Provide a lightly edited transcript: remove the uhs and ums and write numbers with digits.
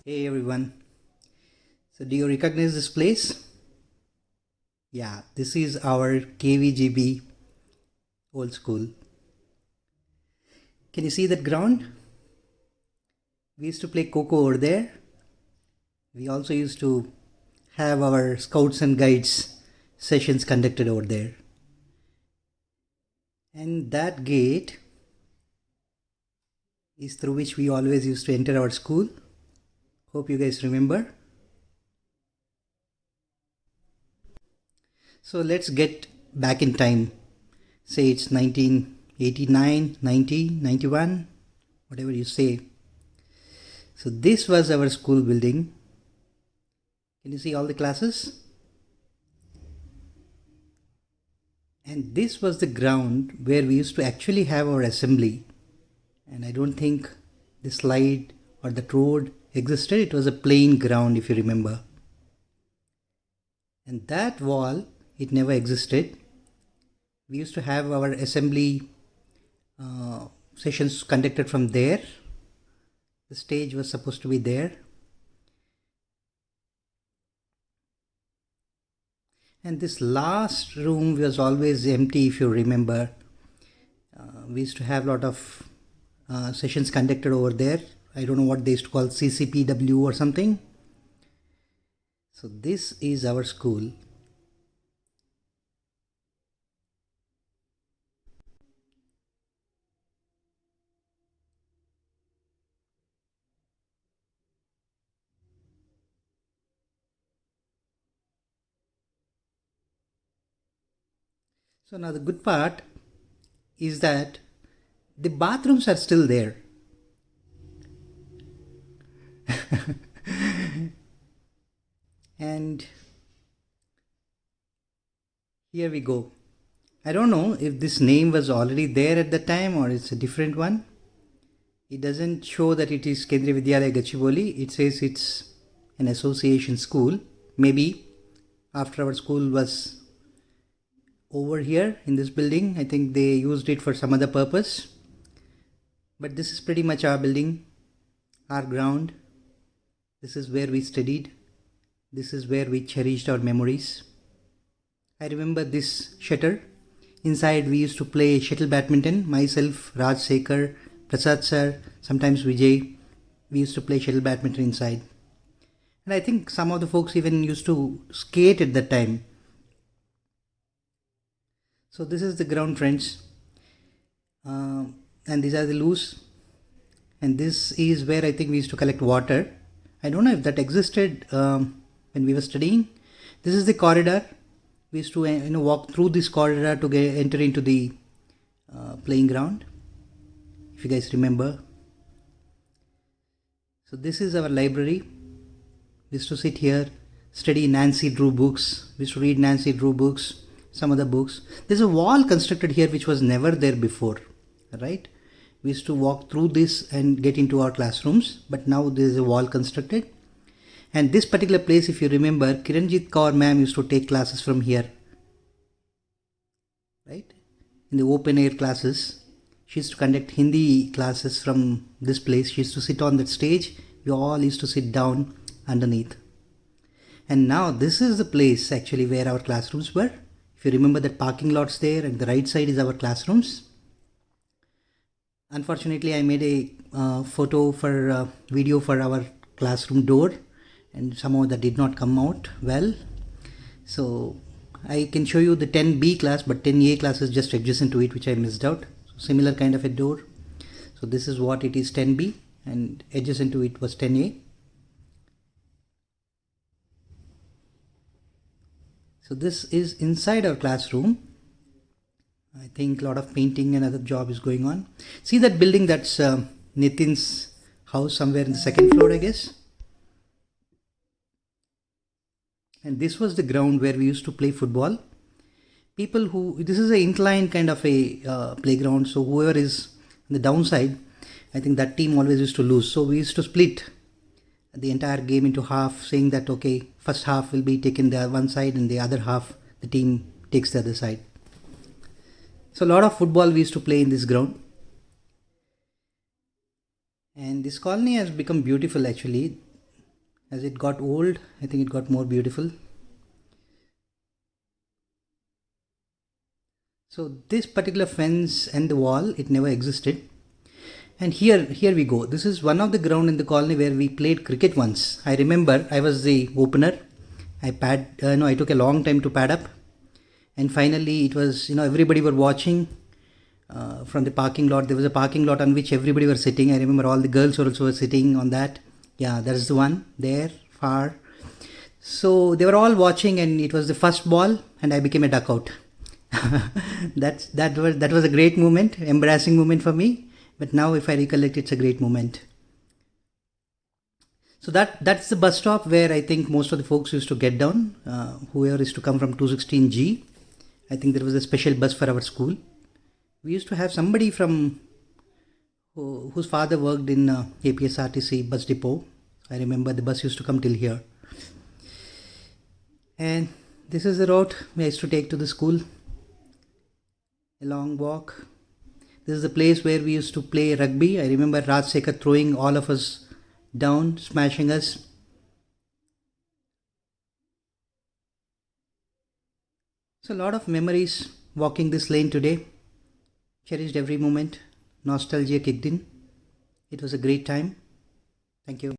Hey everyone. So do you recognize this place? Yeah, this is our KVGB old school. Can you see that ground? We used to play Coco over there. We also used to have our scouts and guides sessions conducted over there. And that gate is through which we always used to enter our school. Hope you guys remember. So let's get back in time. Say it's 1989, 90, 91, whatever you say. So this was our school building. Can you see all the classes? And this was the ground where we used to actually have our assembly. And I don't think the slide or the road existed. It was a plain ground, if you remember. And that wall, it never existed. We used to have our assembly sessions conducted from there. The stage was supposed to be there. And this last room was always empty, if you remember. We used to have a lot of sessions conducted over there. I don't know what they used to call CCPW or something. So this is our school. So now the good part is that the bathrooms are still there. And here we go. I don't know if this name was already there at the time or it's a different one. It doesn't show that it is Kendriya Vidyalaya Gachibowli. It says it's an association school. Maybe after our school was over here in this building, I think they used it for some other purpose. But this is pretty much our building, our ground. This is where we studied. This is where we cherished our memories. I remember this shutter. Inside we used to play shuttle badminton. Myself, Raj Sekhar, Prasad sir, sometimes Vijay. We used to play shuttle badminton inside. And I think some of the folks even used to skate at that time. So this is the ground, friends. And these are the loos. And this is where I think we used to collect water. I don't know if that existed when we were studying. This is the corridor. We used to walk through this corridor to enter into the playing ground, if you guys remember. So this is our library. We used to sit here, study Nancy Drew books. We used to read Nancy Drew books, some other books. There's a wall constructed here which was never there before, right? We used to walk through this and get into our classrooms, but now there is a wall constructed. And this particular place, if you remember, Kiranjit Kaur ma'am used to take classes from here, right? In the open air classes, she used to conduct Hindi classes from this place. She used to sit on that stage. We all used to sit down underneath. And now this is the place actually where our classrooms were. If you remember that parking lot's there and the right side is our classrooms. Unfortunately, I made a video for our classroom door, and somehow that did not come out well. So I can show you the 10B class, but 10A class is just adjacent to it, which I missed out. So similar kind of a door. So this is what it is, 10B, and adjacent to it was 10A. So this is inside our classroom. I think a lot of painting and other job is going on. See that building? That's Nitin's house somewhere in the second floor, I guess. And this was the ground where we used to play football. This is an inclined kind of a playground. So whoever is on the downside, I think that team always used to lose. So we used to split the entire game into half, saying that, okay, first half will be taken the one side and the other half, the team takes the other side. So a lot of football we used to play in this ground. And this colony has become beautiful actually. As it got old, I think it got more beautiful. So this particular fence and the wall, it never existed. And here we go. This is one of the ground in the colony where we played cricket once. I remember I was the opener. I took a long time to pad up, and finally it was, everybody were watching from the parking lot. There was a parking lot on which everybody were sitting. I remember all the girls also were sitting on that. Yeah, that is the one there far. So they were all watching, and it was the first ball, and I became a duckout. That was a great moment, embarrassing moment for me. But now, if I recollect, it's a great moment. So that's the bus stop where I think most of the folks used to get down. Whoever is to come from 216G, I think there was a special bus for our school. We used to have somebody from whose father worked in APSRTC bus depot. I remember the bus used to come till here. And this is the road we used to take to the school. A long walk. This is the place where we used to play rugby. I remember Raj Sekhar throwing all of us down, smashing us. So a lot of memories walking this lane today. Cherished every moment. Nostalgia kicked in. It was a great time. Thank you.